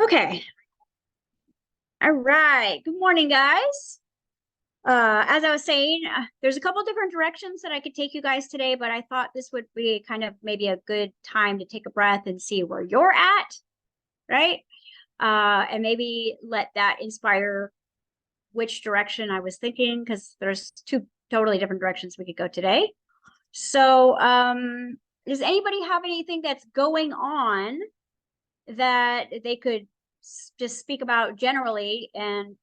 Okay. All right. Good morning, guys. As I was saying, there's a couple different directions that I could take you guys today, but I thought this would be kind of maybe a good time to take a breath and see where you're at, right? And maybe let that inspire which direction I was thinking, because there's two totally different directions we could go today. So, does anybody have anything that's going on that they could just speak about generally, and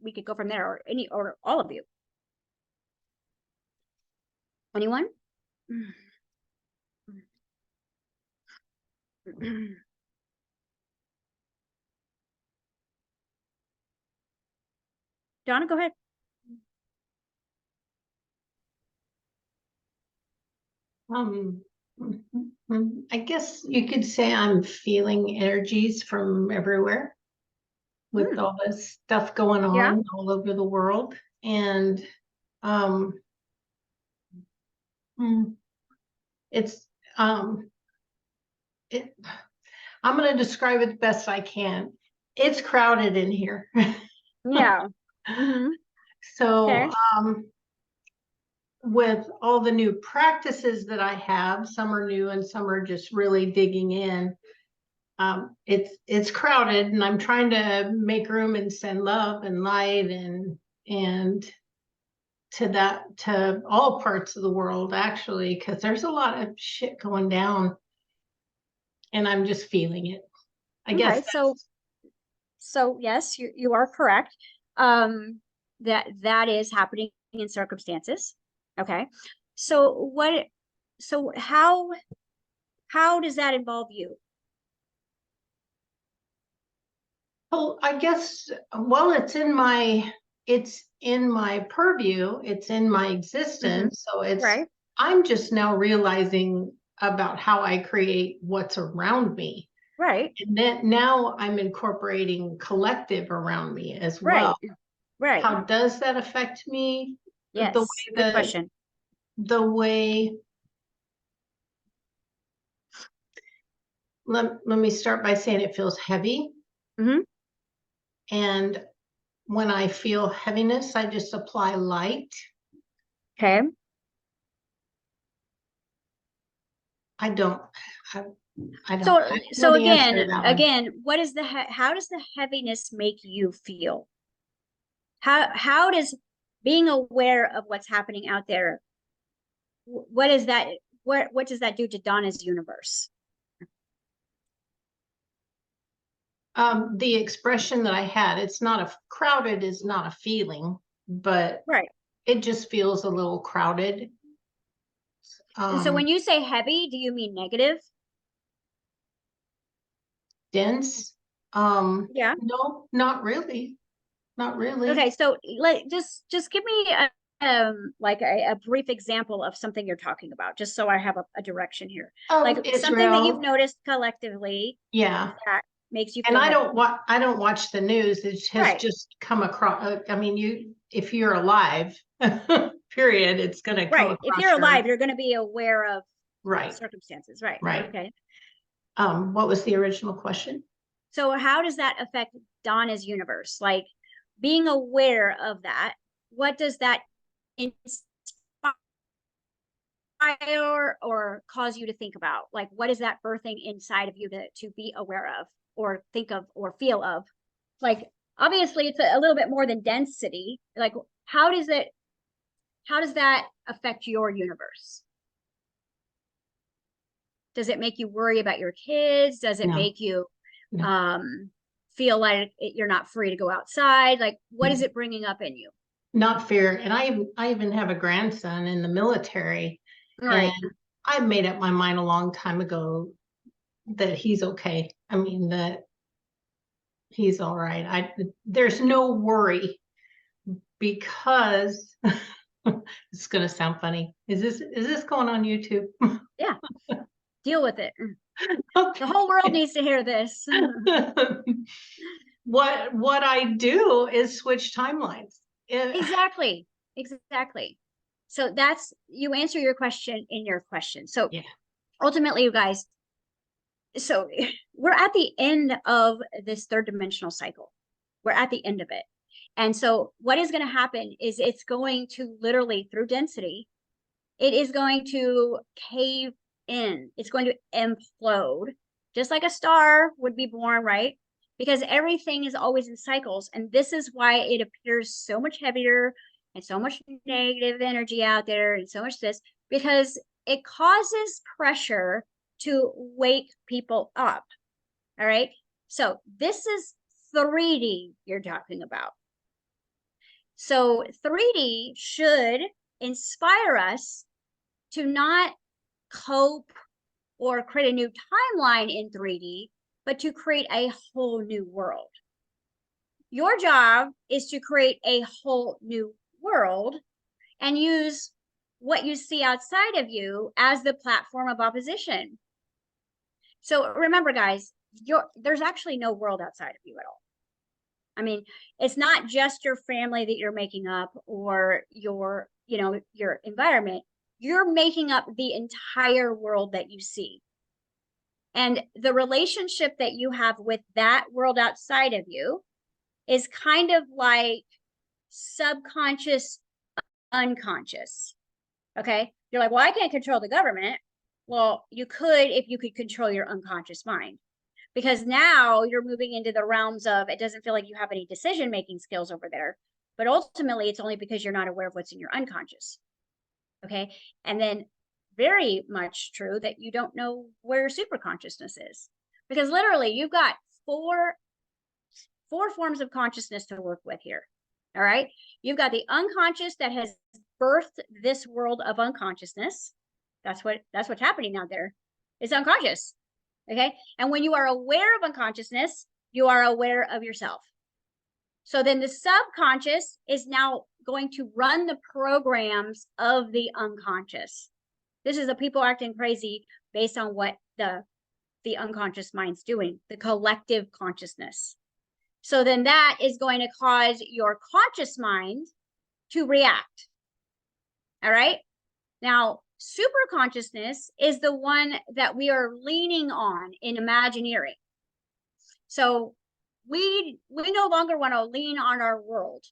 we could go from there, or all of you? Anyone? Donna, go ahead. I guess you could say I'm feeling energies from everywhere with all this stuff going on all over the world. And it's I'm going to describe it the best I can. It's crowded in here. Yeah. So Okay. with all the new practices that I have, some are new and some are just really digging in. It's crowded, and I'm trying to make room and send love and light and to all parts of the world, actually, because there's a lot of shit going down, and I'm just feeling it. I guess. So yes, you are correct. That is happening in circumstances. Okay. So how does that involve you? Well, I guess, well, it's in my purview, it's in my existence. So Right. I'm just now realizing about how I create what's around me. Right. And then now I'm incorporating collective around me as well. Right. How does that affect me? Yes. The way Good question. The way, let me start by saying it feels heavy. And when I feel heaviness, I just apply light. Okay. I don't. So again, what is how does the heaviness make you feel? How does being aware of what's happening out there, what is that? What does that do to Donna's universe? The expression that I had, it's not crowded is not a feeling, but it just feels a little crowded. So when you say heavy, do you mean negative? Dense? Yeah. No, not really. Not really. Okay, so just give me like a brief example of something you're talking about, just so I have a direction here. Like Israel. Something that you've noticed collectively. Yeah. That makes you feel. And I don't watch the news. It has just come across. I mean, if you're alive, period, it's going to come across. If you're alive, you're going to be aware of circumstances. Right. Okay. What was the original question? So how does that affect Donna's universe? Like being aware of that, what does that inspire or cause you to think about? Like, what is that birthing inside of you to be aware of or think of or feel of? Like, obviously it's a little bit more than density. Like, how does that affect your universe? Does it make you worry about your kids? Does it make you feel like you're not free to go outside? Like, what is it bringing up in you? Not fear. And I even have a grandson in the military. And I made up my mind a long time ago that he's okay. I mean, that he's all right. There's no worry, because it's going to sound funny. Is this going on YouTube? Yeah. Deal with it. Okay. The whole world needs to hear this. What I do is switch timelines. Exactly. So you answer your question in your question. So ultimately, you guys, So we're at the end of this third dimensional cycle. We're at the end of it. And so what is going to happen is it's going to literally, through density, it is going to cave in. It's going to implode, just like a star would be born, right? Because everything is always in cycles. And this is why it appears so much heavier and so much negative energy out there and so much this, because it causes pressure to wake people up. All right. So this is 3D you're talking about. So 3D should inspire us to not cope or create a new timeline in 3D, but to create a whole new world. Your job is to create a whole new world and use what you see outside of you as the platform of opposition. So remember, guys, there's actually no world outside of you at all. I mean, it's not just your family that you're making up or your environment. You're making up the entire world that you see. And the relationship that you have with that world outside of you is kind of like subconscious, unconscious. Okay. You're like, well, I can't control the government. Well, you could if you could control your unconscious mind, because now you're moving into the realms of it doesn't feel like you have any decision making skills over there. But ultimately, it's only because you're not aware of what's in your unconscious. Okay. And then very much true that you don't know where super consciousness is, because literally you've got four forms of consciousness to work with here. All right. You've got the unconscious that has birthed this world of unconsciousness. That's what's happening out there. It's unconscious. Okay. And when you are aware of unconsciousness, you are aware of yourself. So then the subconscious is now going to run the programs of the unconscious. This is the people acting crazy based on what the unconscious mind's doing, the collective consciousness. So then that is going to cause your conscious mind to react. All right. Now, super consciousness is the one that we are leaning on in Imagineering. So we no longer want to lean on our world,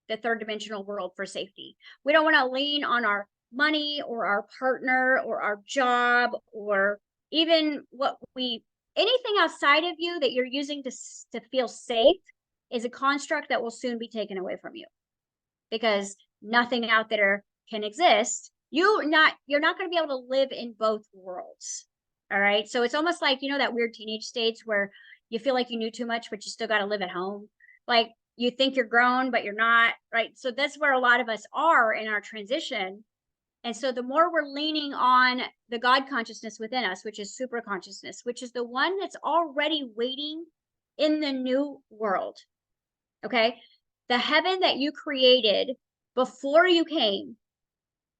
the third dimensional world, for safety. We don't want to lean on our money or our partner or our job or even anything outside of you that you're using to feel safe is a construct that will soon be taken away from you, because nothing out there can exist. You're not going to be able to live in both worlds. All right. So it's almost like, that weird teenage states where you feel like you knew too much, but you still got to live at home. Like you think you're grown, but you're not. Right. So that's where a lot of us are in our transition. And so the more we're leaning on the God consciousness within us, which is super consciousness, which is the one that's already waiting in the new world. Okay. The heaven that you created before you came.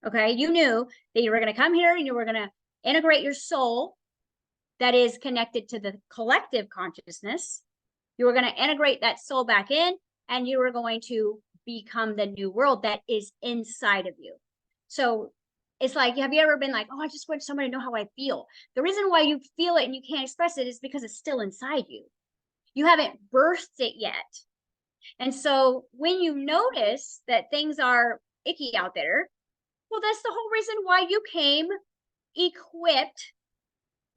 Okay. You knew that you were going to come here and you were going to integrate your soul that is connected to the collective consciousness. You were going to integrate that soul back in, and you were going to become the new world that is inside of you. So it's like, have you ever been like, oh, I just want somebody to know how I feel? The reason why you feel it and you can't express it is because it's still inside you. You haven't birthed it yet. And so when you notice that things are icky out there, well, that's the whole reason why you came equipped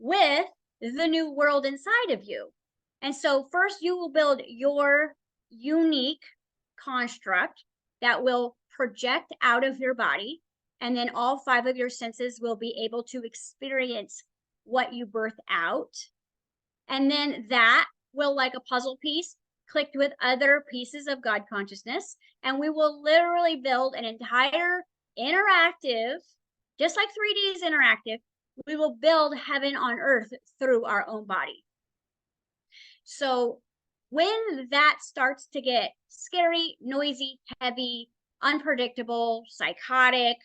with the new world inside of you. And so first you will build your unique construct that will project out of your body. And then all 5 of your senses will be able to experience what you birth out. And then that will, like a puzzle piece, clicked with other pieces of God consciousness. And we will literally build an entire interactive, just like 3D is interactive, we will build heaven on earth through our own body. So when that starts to get scary, noisy, heavy, unpredictable, psychotic,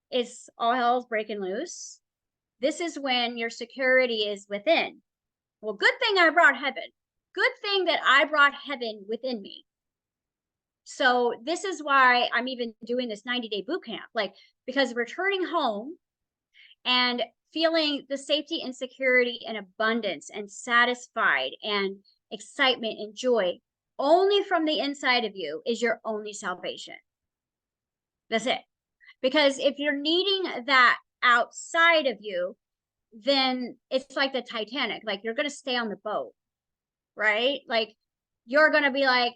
it's all hell's breaking loose. This is when your security is within. Well, good thing I brought heaven. Good thing that I brought heaven within me. So this is why I'm even doing this 90-day boot camp, because returning home and feeling the safety and security and abundance and satisfied and excitement and joy only from the inside of you is your only salvation. That's it. Because if you're needing that outside of you, then it's like the Titanic. Like you're going to stay on the boat, right? Like you're going to be like,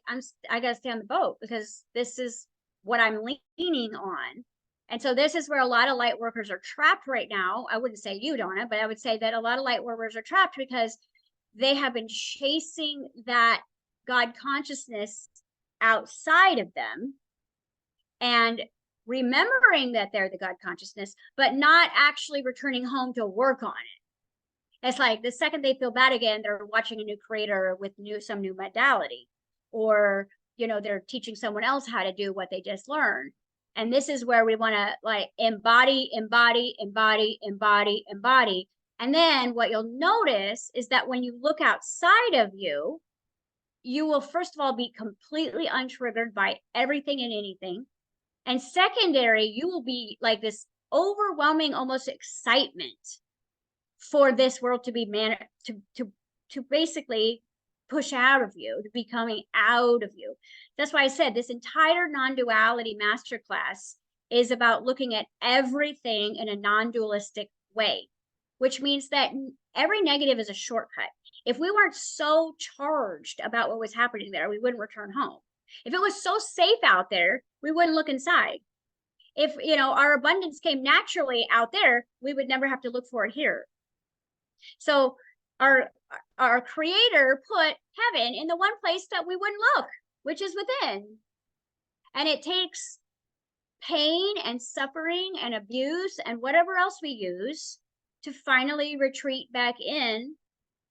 I got to stay on the boat because this is what I'm leaning on. And so this is where a lot of light workers are trapped right now. I wouldn't say you, Donna, but I would say that a lot of light workers are trapped because they have been chasing that God consciousness outside of them and remembering that they're the God consciousness, but not actually returning home to work on it. It's like the second they feel bad again, they're watching a new creator with some new modality, or they're teaching someone else how to do what they just learned. And this is where we want to like embody. And then what you'll notice is that when you look outside of you, you will first of all be completely untriggered by everything and anything. And secondary, you will be like this overwhelming almost excitement for this world to be to basically push out of you, to be coming out of you. That's why I said this entire non-duality masterclass is about looking at everything in a non-dualistic way, which means that every negative is a shortcut. If we weren't so charged about what was happening there, we wouldn't return home. If it was so safe out there, we wouldn't look inside. If our abundance came naturally out there, we would never have to look for it here. So our creator put heaven in the one place that we wouldn't look, which is within. And it takes pain and suffering and abuse and whatever else we use to finally retreat back in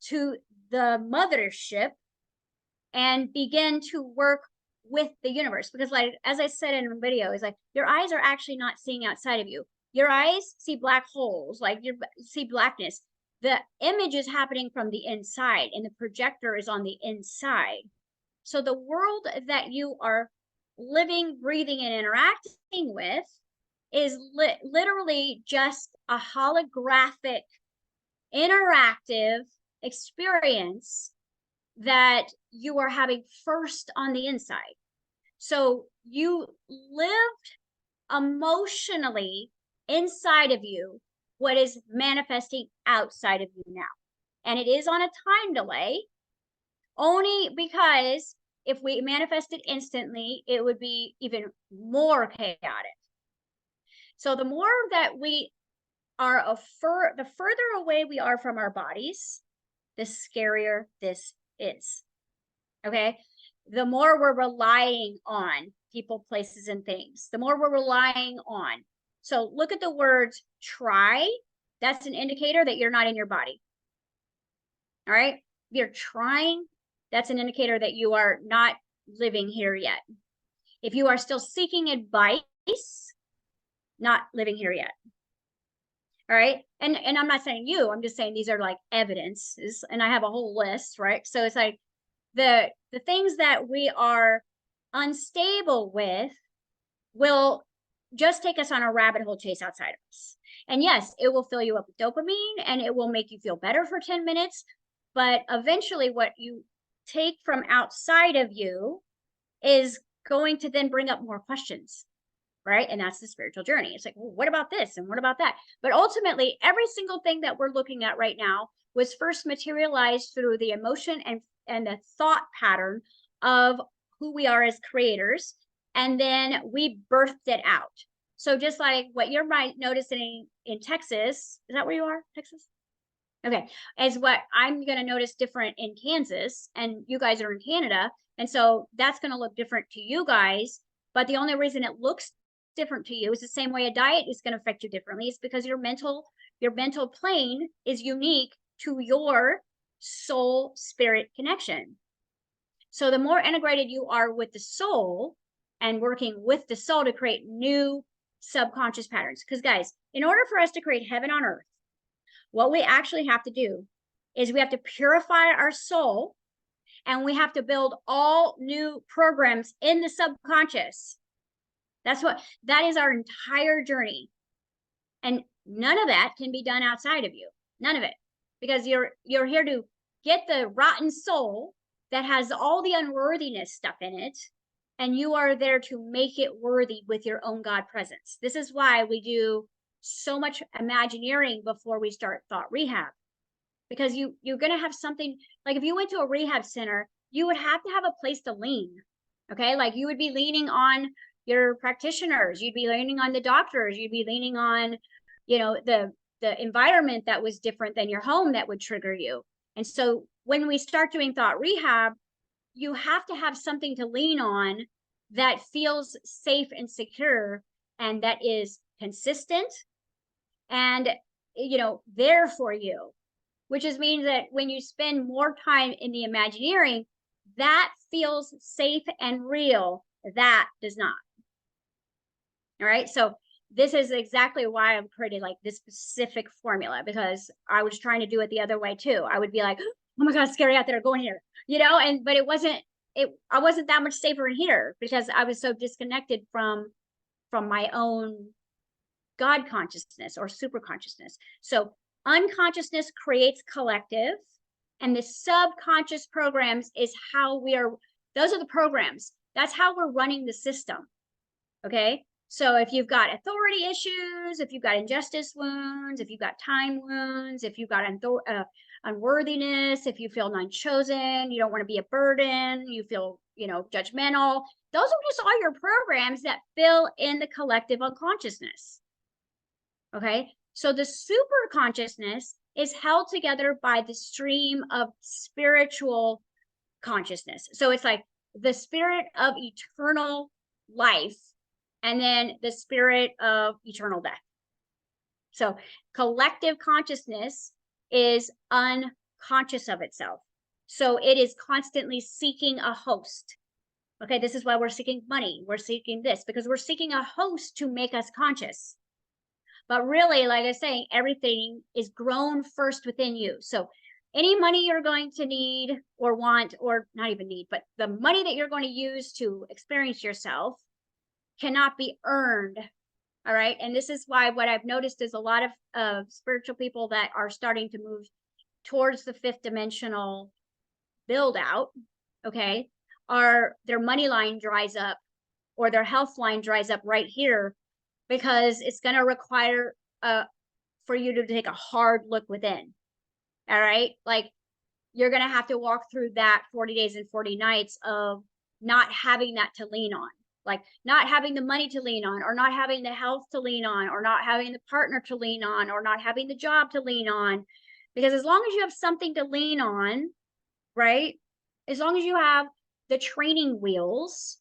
to the mothership and begin to work with the universe. Because like, as I said in a video, is like your eyes are actually not seeing outside of you. Your eyes see black holes, like you see blackness. The image is happening from the inside and the projector is on the inside. So the world that you are living, breathing, and interacting with is literally just a holographic, interactive experience that you are having first on the inside. So you lived emotionally inside of you what is manifesting outside of you now. And it is on a time delay, only because if we manifested instantly, it would be even more chaotic. So the more that we are the further away we are from our bodies, the scarier this is. Okay. The more we're relying on people, places, and things, the more we're relying on. So look at the words try. That's an indicator that you're not in your body. All right. If you're trying, that's an indicator that you are not living here yet. If you are still seeking advice, not living here yet. All right. And I'm not saying you, I'm just saying these are like evidences, and I have a whole list, right? So it's like the things that we are unstable with will just take us on a rabbit hole chase outside of us. And yes, it will fill you up with dopamine and it will make you feel better for 10 minutes. But eventually what you take from outside of you is going to then bring up more questions, right? And that's the spiritual journey. It's like, well, what about this? And what about that? But ultimately, every single thing that we're looking at right now was first materialized through the emotion and the thought pattern of who we are as creators. And then we birthed it out. So just like what you're noticing in Texas, is that where you are, Texas? Okay, is what I'm going to notice different in Kansas, and you guys are in Canada. And so that's going to look different to you guys. But the only reason it looks different to you is the same way a diet is going to affect you differently. It's because your mental plane is unique to your soul spirit connection. So the more integrated you are with the soul and working with the soul to create new subconscious patterns. Because guys, in order for us to create heaven on earth, what we actually have to do is we have to purify our soul, and we have to build all new programs in the subconscious. That is our entire journey. And none of that can be done outside of you. None of it. Because you're here to get the rotten soul that has all the unworthiness stuff in it, and you are there to make it worthy with your own God presence. This is why we do so much imagineering before we start thought rehab. Because you're going to have something, like if you went to a rehab center, you would have to have a place to lean. Okay, like you would be leaning on your practitioners, you'd be leaning on the doctors, you'd be leaning on, you know, the environment that was different than your home that would trigger you. And so when we start doing thought rehab, you have to have something to lean on that feels safe and secure, and that is consistent and, you know, there for you, which is means that when you spend more time in the imagineering, that feels safe and real. That does not. All right. So this is exactly why I'm creating like this specific formula, because I was trying to do it the other way too. I would be like, oh my God, it's scary out there, go in here, you know, but I wasn't that much safer in here because I was so disconnected from my own God consciousness or super consciousness. So unconsciousness creates collective, and the subconscious programs is how those are the programs. That's how we're running the system. Okay. So if you've got authority issues, if you've got injustice wounds, if you've got time wounds, if you've got unworthiness, if you feel unchosen, you don't want to be a burden, you feel, you know, judgmental, those are just all your programs that fill in the collective unconsciousness. Okay. So the super consciousness is held together by the stream of spiritual consciousness. So it's like the spirit of eternal life and then the spirit of eternal death. So collective consciousness is unconscious of itself. So it is constantly seeking a host. Okay, this is why we're seeking money. We're seeking this because we're seeking a host to make us conscious. But really, like I was saying, everything is grown first within you. So any money you're going to need or want, or not even need, but the money that you're going to use to experience yourself cannot be earned. All right. And this is why what I've noticed is a lot of spiritual people that are starting to move towards the fifth dimensional build out, okay, are their money line dries up or their health line dries up right here, because it's going to require for you to take a hard look within. All right. Like you're going to have to walk through that 40 days and 40 nights of not having that to lean on, like not having the money to lean on, or not having the health to lean on, or not having the partner to lean on, or not having the job to lean on. Because as long as you have something to lean on, right? As long as you have the training wheels,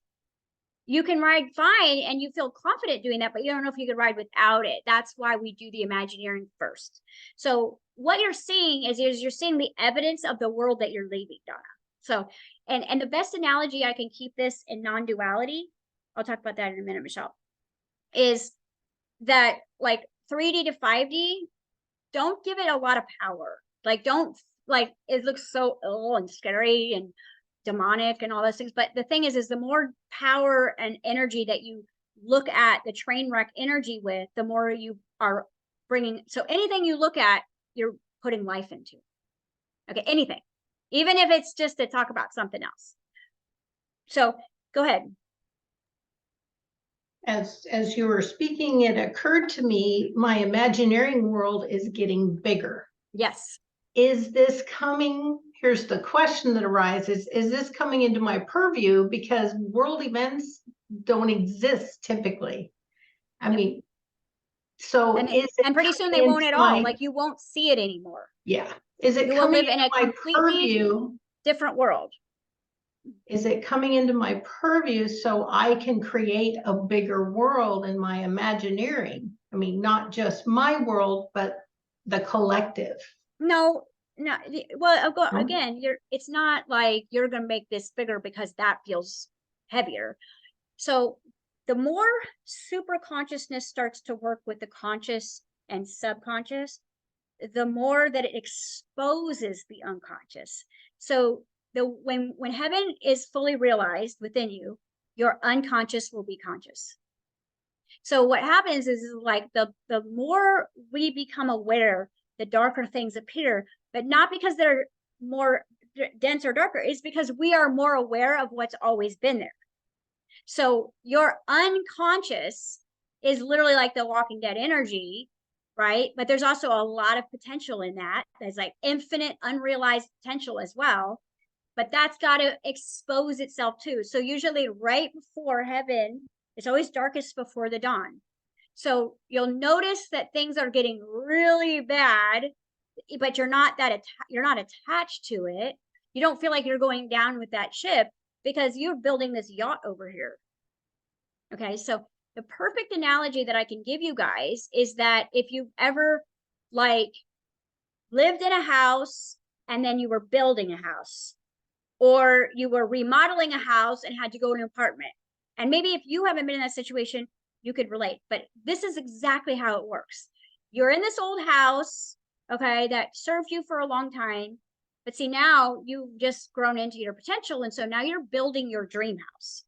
you can ride fine and you feel confident doing that, but you don't know if you could ride without it. That's why we do the Imagineering first. So what you're seeing is you're seeing the evidence of the world that you're leaving, Donna. So, and the best analogy I can keep this in non-duality, I'll talk about that in a minute, Michelle, is that like 3D to 5D, don't give it a lot of power. Like, don't, like, it looks so ill and scary and demonic and all those things. But the thing is the more power and energy that you look at the train wreck energy with, the more you are bringing. So anything you look at, you're putting life into. Okay, anything, even if it's just to talk about something else. So go ahead. As you were speaking, it occurred to me, my Imagineering world is getting bigger. Yes. Is this coming? Here's the question that arises. Is this coming into my purview? Because world events don't exist typically. I mean, so and pretty soon they won't at all. Like you won't see it anymore. Yeah. Is it you will live in a completely different world? Is it coming into my purview so I can create a bigger world in my Imagineering? I mean, not just my world, but the collective. No. Well, I'll go again. It's not like you're going to make this bigger because that feels heavier. So the more super consciousness starts to work with the conscious and subconscious, the more that it exposes the unconscious. So when heaven is fully realized within you, your unconscious will be conscious. So what happens is like the more we become aware, the darker things appear, but not because they're more dense or darker, it's because we are more aware of what's always been there. So your unconscious is literally like the Walking Dead energy, right? But there's also a lot of potential in that. There's like infinite unrealized potential as well. But that's got to expose itself too. So usually right before heaven, it's always darkest before the dawn. So you'll notice that things are getting really bad, but you're not attached to it. You don't feel like you're going down with that ship because you're building this yacht over here. Okay, so the perfect analogy that I can give you guys is that if you've ever like lived in a house and then you were building a house, or you were remodeling a house and had to go to an apartment. And maybe if you haven't been in that situation, you could relate, but this is exactly how it works. You're in this old house, okay, that served you for a long time. But see, now you've just grown into your potential. And so now you're building your dream house.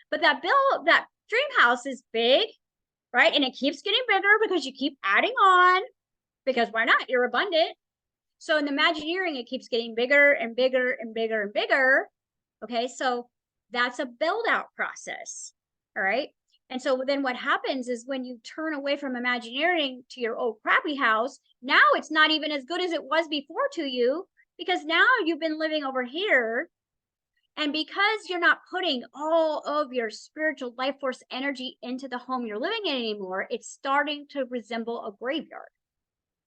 But that dream house is big, right? And it keeps getting bigger because you keep adding on, because why not? You're abundant. So in the Imagineering, it keeps getting bigger and bigger and bigger and bigger. Okay, so that's a build out process. All right. And so then what happens is when you turn away from Imagineering to your old crappy house, now it's not even as good as it was before to you, because now you've been living over here. And because you're not putting all of your spiritual life force energy into the home you're living in anymore, it's starting to resemble a graveyard.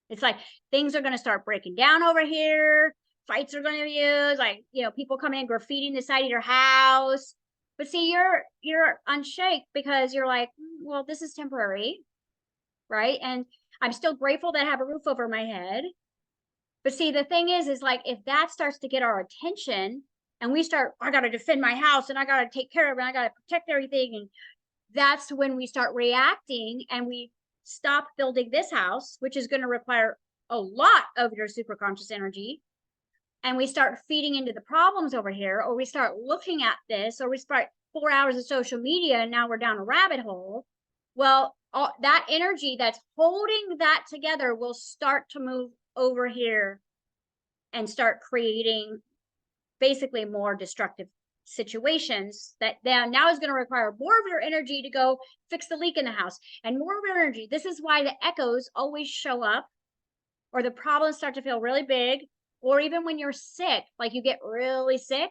It's like things are going to start breaking down over here. Fights are going to be used, like, you know, people coming in graffitiing the side of your house. But see, you're unshaked because you're like, well, this is temporary, right? And I'm still grateful that I have a roof over my head. But see, the thing is like if that starts to get our attention and we start, I got to defend my house and I got to take care of it, and I got to protect everything. And that's when we start reacting and we stop building this house, which is going to require a lot of your superconscious energy. And we start feeding into the problems over here, or we start looking at this, or we start 4 hours of social media and now we're down a rabbit hole. Well, that energy that's holding that together will start to move over here and start creating basically more destructive situations that now is going to require more of your energy to go fix the leak in the house, and more of your energy. This is why the echoes always show up, or the problems start to feel really big, or even when you're sick, like you get really sick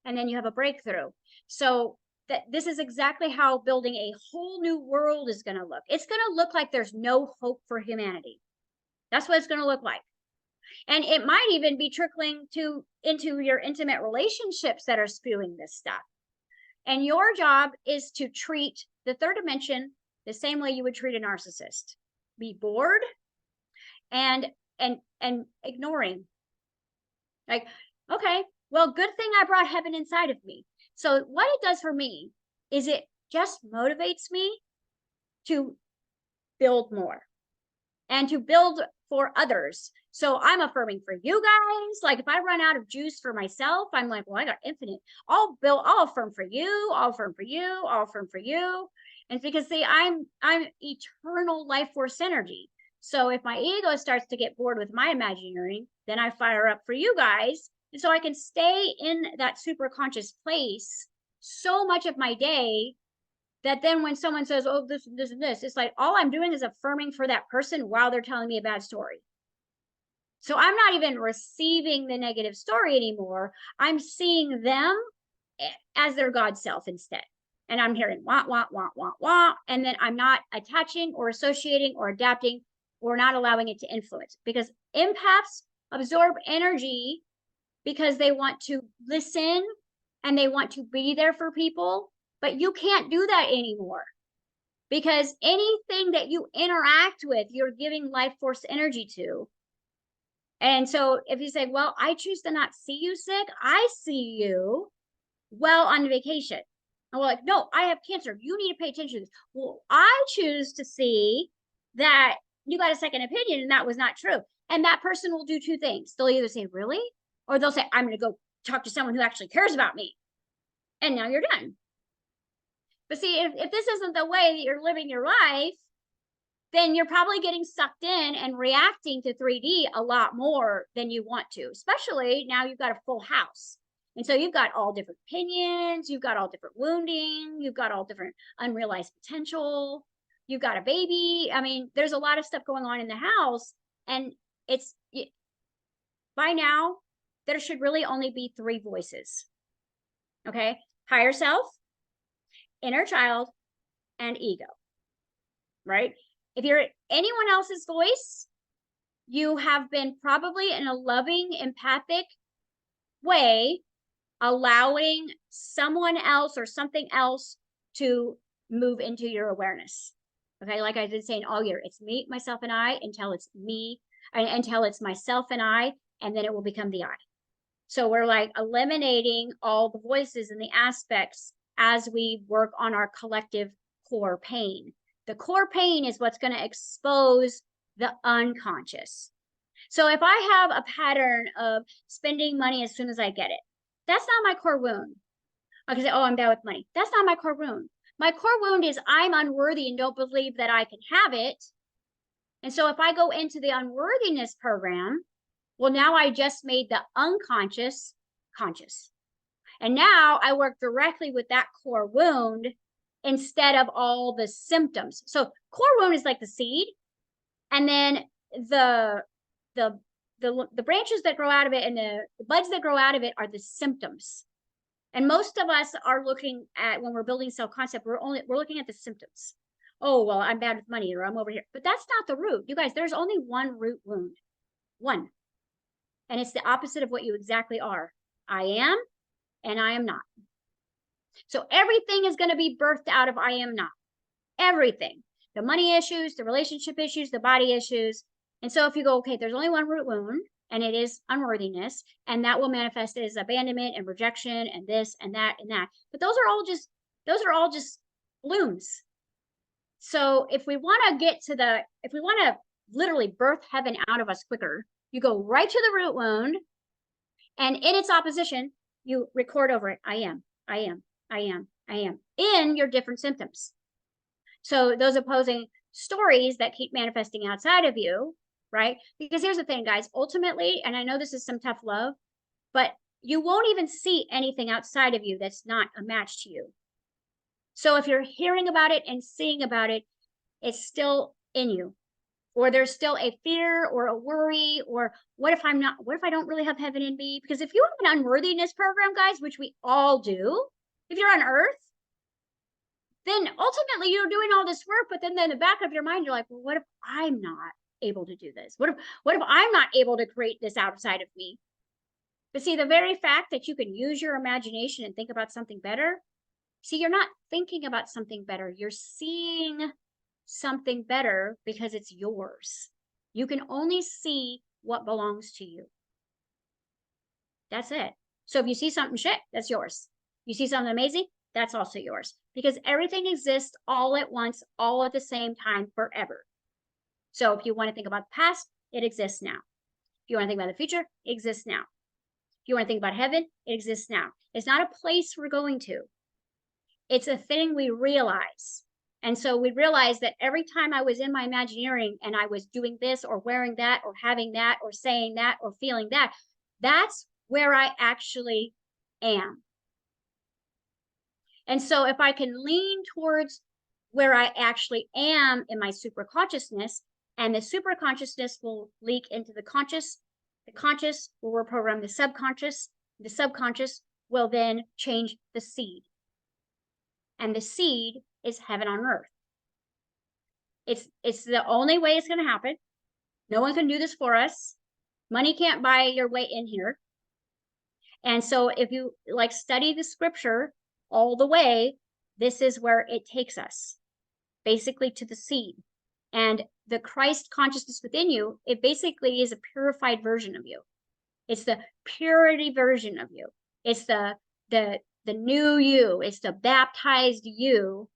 and then you have a breakthrough. So that this is exactly how building a whole new world is going to look. It's going to look like there's no hope for humanity. That's what it's going to look like. And it might even be trickling into your intimate relationships that are spewing this stuff. And your job is to treat the third dimension the same way you would treat a narcissist. Be bored and ignoring. Like, okay, well, good thing I brought heaven inside of me. So what it does for me is it just motivates me to build more and to build for others. So I'm affirming for you guys. Like if I run out of juice for myself, I'm like, well, I got infinite. I'll affirm for you, I'll affirm for you, I'll affirm for you. And because see, I'm eternal life force energy. So if my ego starts to get bored with my Imagineering, then I fire up for you guys. And so I can stay in that super conscious place so much of my day that then when someone says, oh, this, and this, it's like all I'm doing is affirming for that person while they're telling me a bad story. So I'm not even receiving the negative story anymore. I'm seeing them as their God self instead. And I'm hearing wah, wah, wah, wah, wah. And then I'm not attaching or associating or adapting or not allowing it to influence, because empaths absorb energy because they want to listen and they want to be there for people. But you can't do that anymore, because anything that you interact with, you're giving life force energy to. And so if you say, well, I choose to not see you sick, I see you well on vacation. And we're like, no, I have cancer. You need to pay attention to this. Well, I choose to see that you got a second opinion and that was not true. And that person will do two things. They'll either say, really? Or they'll say, I'm going to go talk to someone who actually cares about me. And now you're done. But see, if this isn't the way that you're living your life, then you're probably getting sucked in and reacting to 3D a lot more than you want to, especially now you've got a full house. And so you've got all different opinions, you've got all different wounding, you've got all different unrealized potential, you've got a baby. I mean, there's a lot of stuff going on in the house. And it's by now, there should really only be 3 voices. Okay. Higher self, inner child, and ego. Right? If you're anyone else's voice, you have been probably in a loving, empathic way, allowing someone else or something else to move into your awareness. Okay, like I've been saying all year, it's me, myself, and I until it's me, until it's myself and I, and then it will become the I. So we're like eliminating all the voices and the aspects as we work on our collective core pain. The core pain is what's going to expose the unconscious. So if I have a pattern of spending money as soon as I get it, that's not my core wound. I can say, oh, I'm bad with money. That's not my core wound. My core wound is I'm unworthy and don't believe that I can have it. And so if I go into the unworthiness program, well, now I just made the unconscious conscious. And now I work directly with that core wound instead of all the symptoms. So core wound is like the seed, and then the branches that grow out of it and the buds that grow out of it are the symptoms. And most of us are looking at, when we're building self-concept, we're looking at the symptoms. Oh, well, I'm bad with money, or I'm over here. But that's not the root. You guys, there's only one root wound. One. And it's the opposite of what you exactly are. I am, and I am not. So everything is going to be birthed out of I am not. Everything. The money issues, the relationship issues, the body issues. And so if you go, okay, there's only one root wound, and it is unworthiness, and that will manifest as abandonment and rejection and this and that and that. But those are all just blooms. So if we want to literally birth heaven out of us quicker, you go right to the root wound, and in its opposition, you record over it. I am, I am, I am, I am, in your different symptoms. So those opposing stories that keep manifesting outside of you, right? Because here's the thing, guys, ultimately, and I know this is some tough love, but you won't even see anything outside of you that's not a match to you. So if you're hearing about it and seeing about it, it's still in you. Or there's still a fear or a worry, or what if I don't really have heaven in me? Because if you have an unworthiness program, guys, which we all do, if you're on earth, then ultimately you're doing all this work, but then in the back of your mind, you're like, well, what if I'm not able to do this? What if I'm not able to create this outside of me? But see, the very fact that you can use your imagination and think about something better, see, you're not thinking about something better. You're seeing something better because it's yours. You can only see what belongs to you. That's it. So if you see something shit, that's yours. You see something amazing, that's also yours. Because everything exists all at once, all at the same time, forever. So if you want to think about the past, it exists now. If you want to think about the future, it exists now. If you want to think about heaven, it exists now. It's not a place we're going to. It's a thing we realize. And so we realized that every time I was in my Imagineering and I was doing this or wearing that or having that or saying that or feeling that, that's where I actually am. And so if I can lean towards where I actually am in my superconsciousness, and the superconsciousness will leak into the conscious will reprogram the subconscious will then change the seed. And the seed is heaven on earth. It's the only way it's going to happen. No one can do this for us. Money can't buy your way in here. And so if you like study the scripture all the way, this is where it takes us, basically to the seed. And the Christ consciousness within you, it basically is a purified version of you. It's the purity version of you. It's the new you. It's the baptized you.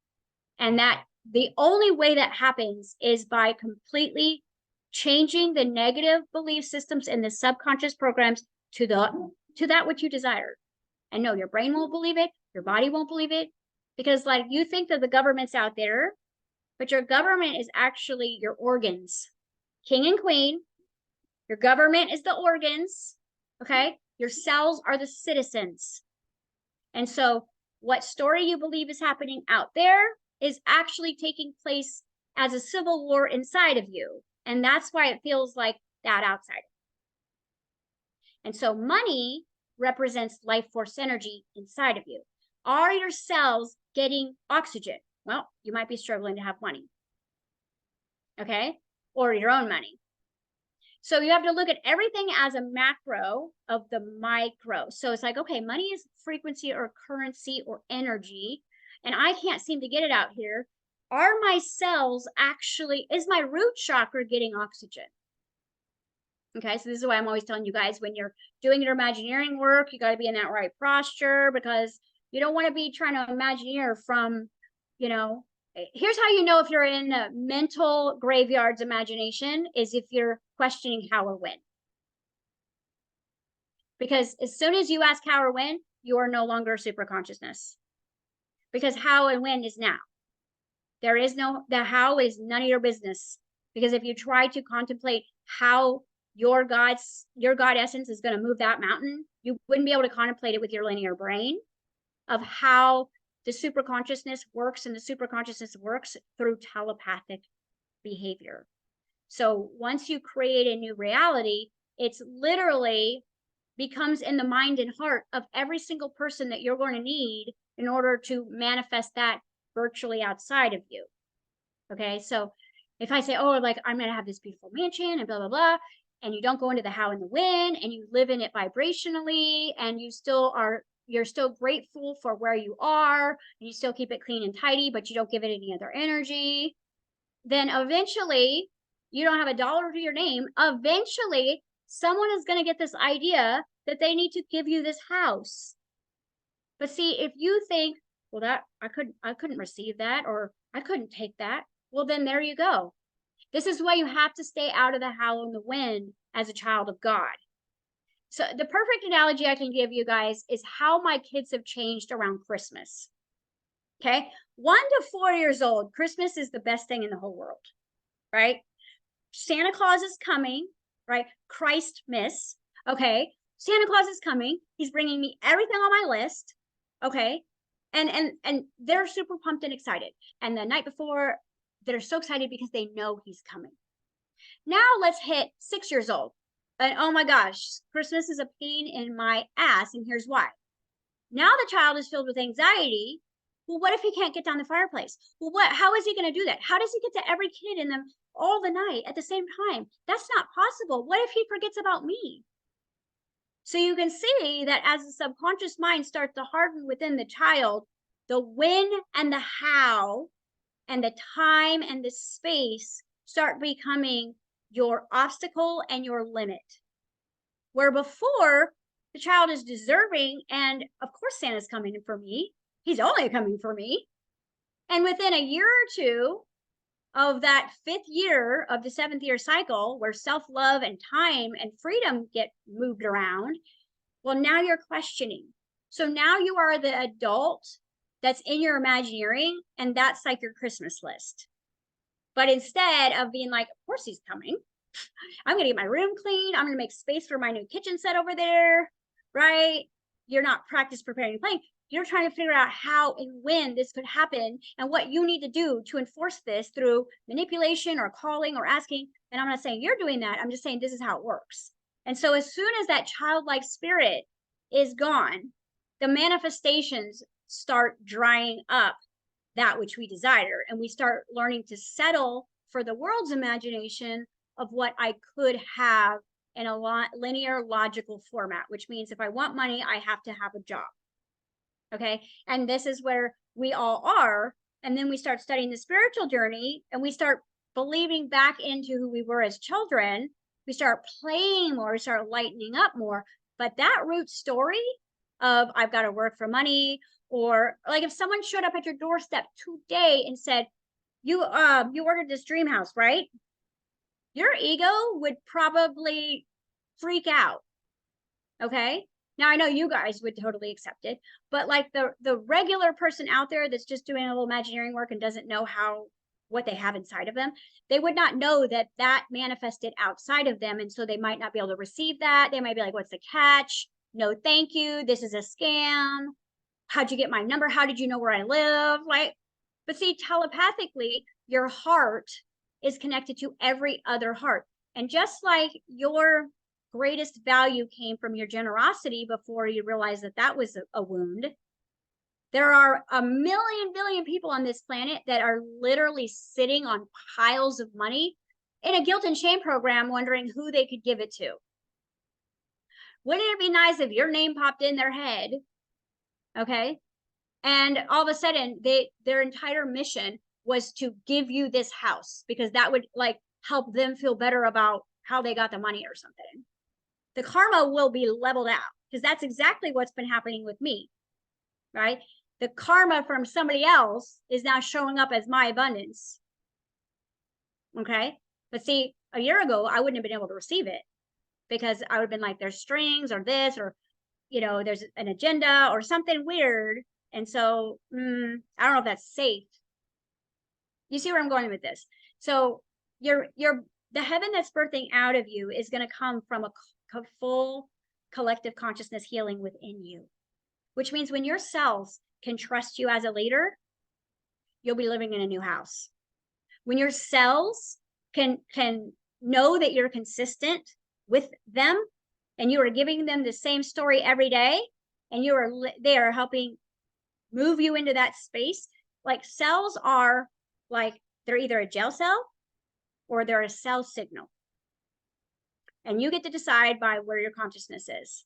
And that the only way that happens is by completely changing the negative belief systems and the subconscious programs to that which you desire. And no, your brain won't believe it. Your body won't believe it. Because like you think that the government's out there, but your government is actually your organs. King and queen, your government is the organs, okay? Your cells are the citizens. And so what story you believe is happening out there is actually taking place as a civil war inside of you. And that's why it feels like that outside. And so money represents life force energy inside of you. Are your cells getting oxygen? Well, you might be struggling to have money. Okay? Or your own money. So you have to look at everything as a macro of the micro. So it's like, okay, money is frequency or currency or energy, and I can't seem to get it out here. Are my cells actually, is my root chakra getting oxygen? Okay, so this is why I'm always telling you guys when you're doing your Imagineering work, you got to be in that right posture because you don't want to be trying to Imagineer from, you know, here's how you know if you're in a mental graveyard's imagination is if you're questioning how or when. Because as soon as you ask how or when, you are no longer super consciousness. Because how and when is now. There is no, the how is none of your business. Because if you try to contemplate how your God essence is going to move that mountain, you wouldn't be able to contemplate it with your linear brain of how the super consciousness works, and the super consciousness works through telepathic behavior. So once you create a new reality, it's literally becomes in the mind and heart of every single person that you're going to need in order to manifest that virtually outside of you. Okay, so if I say, oh, like I'm going to have this beautiful mansion and blah, blah, blah, and you don't go into the how and the when, and you live in it vibrationally, and you're still grateful for where you are, and you still keep it clean and tidy, but you don't give it any other energy, then eventually you don't have a dollar to your name. Eventually, someone is going to get this idea that they need to give you this house. But see, if you think, well, that I couldn't receive that, or I couldn't take that, well, then there you go. This is why you have to stay out of the how and the when as a child of God. So the perfect analogy I can give you guys is how my kids have changed around Christmas. Okay, 1 to 4 years old, Christmas is the best thing in the whole world, right? Santa Claus is coming, right? Christmas, okay? Santa Claus is coming. He's bringing me everything on my list, okay? And they're super pumped and excited. And the night before, they're so excited because they know he's coming. Now let's hit 6 years old. And oh my gosh, Christmas is a pain in my ass. And here's why. Now the child is filled with anxiety. Well, what if he can't get down the fireplace? Well, how is he going to do that? How does he get to every kid in them all the night at the same time? That's not possible. What if he forgets about me? So you can see that as the subconscious mind starts to harden within the child, the when and the how and the time and the space start becoming your obstacle and your limit. Where before the child is deserving, and of course Santa's coming for me. He's only coming for me. And within a year or two of that 5th year of the 7th year cycle, where self-love and time and freedom get moved around, well, now you're questioning. So now you are the adult that's in your Imagineering, and that's like your Christmas list. But instead of being like, of course he's coming, I'm going to get my room clean, I'm going to make space for my new kitchen set over there, right? You're not practice preparing and playing. You're trying to figure out how and when this could happen and what you need to do to enforce this through manipulation or calling or asking. And I'm not saying you're doing that. I'm just saying this is how it works. And so as soon as that childlike spirit is gone, the manifestations start drying up that which we desire. And we start learning to settle for the world's imagination of what I could have in a linear logical format, which means if I want money, I have to have a job. Okay. And this is where we all are. And then we start studying the spiritual journey and we start believing back into who we were as children. We start playing more, we start lightening up more. But that root story of I've got to work for money, or like if someone showed up at your doorstep today and said, you ordered this dream house, right? Your ego would probably freak out. Okay. Now I know you guys would totally accept it, but like the regular person out there that's just doing a little Imagineering work and doesn't know what they have inside of them, they would not know that that manifested outside of them, and so they might not be able to receive that. They might be like, "What's the catch? No, thank you. This is a scam. How'd you get my number? How did you know where I live?" Like, but see, telepathically, your heart is connected to every other heart. And just like your greatest value came from your generosity before you realized that that was a wound, there are a million billion people on this planet that are literally sitting on piles of money in a guilt and shame program, wondering who they could give it to. Wouldn't it be nice if your name popped in their head? Okay. And all of a sudden, their entire mission was to give you this house because that would like help them feel better about how they got the money or something. The karma will be leveled out because that's exactly what's been happening with me, right? The karma from somebody else is now showing up as my abundance. Okay. But see, a year ago, I wouldn't have been able to receive it because I would have been like, there's strings or this, or, there's an agenda or something weird. And so I don't know if that's safe. You see where I'm going with this? So the heaven that's birthing out of you is going to come from a full collective consciousness healing within you, which means when your cells can trust you as a leader, you'll be living in a new house. When your cells can know that you're consistent with them and you are giving them the same story every day, and they are helping move you into that space. Like cells are like, they're either a gel cell or they're a cell signal. And you get to decide by where your consciousness is.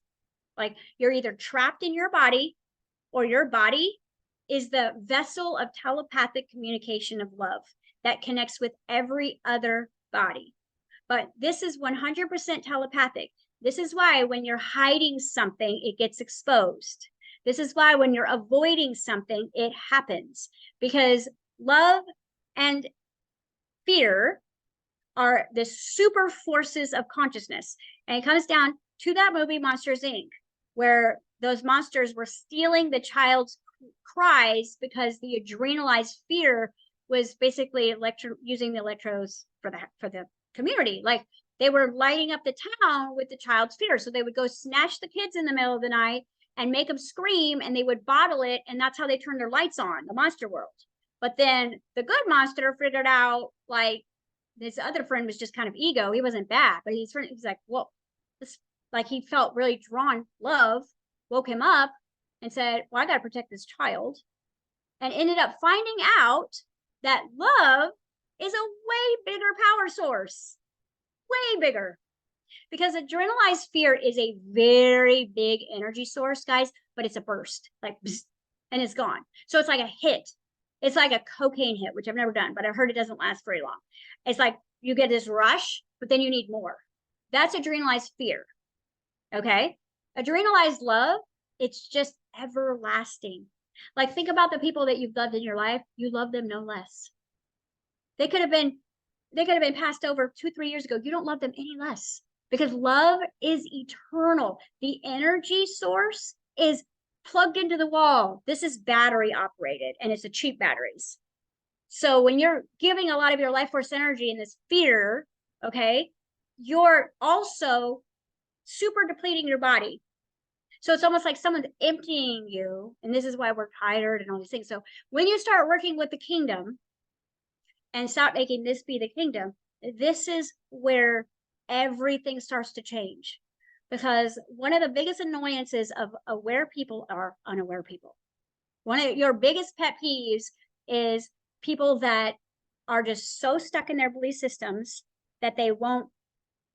Like you're either trapped in your body or your body is the vessel of telepathic communication of love that connects with every other body. But this is 100% telepathic. This is why when you're hiding something, it gets exposed. This is why when you're avoiding something, it happens. Because love and fear are the super forces of consciousness. And it comes down to that movie, Monsters, Inc., where those monsters were stealing the child's cries because the adrenalized fear was basically using the electrodes for the community. Like they were lighting up the town with the child's fear. So they would go snatch the kids in the middle of the night and make them scream, and they would bottle it. And that's how they turned their lights on, the monster world. But then the good monster figured out, like, this other friend was just kind of ego. He wasn't bad, but he's like, well, this, like he felt really drawn, love woke him up and said, well, I got to protect this child. And ended up finding out that love is a way bigger power source, way bigger. Because adrenalized fear is a very big energy source, guys, but it's a burst, like, and it's gone. So it's like a hit. It's like a cocaine hit, which I've never done, but I heard it doesn't last very long. It's like you get this rush, but then you need more. That's adrenalized fear. Okay. Adrenalized love, it's just everlasting. Like think about the people that you've loved in your life. You love them no less. They could have been passed over 2-3 years ago. You don't love them any less because love is eternal. The energy source is plugged into the wall. This is battery operated, and it's a cheap batteries. So when you're giving a lot of your life force energy in this fear, okay, you're also super depleting your body. So it's almost like someone's emptying you. And this is why we're tired and all these things. So when you start working with the kingdom and stop making this be the kingdom, this is where everything starts to change. Because one of the biggest annoyances of aware people are unaware people. One of your biggest pet peeves is people that are just so stuck in their belief systems that they won't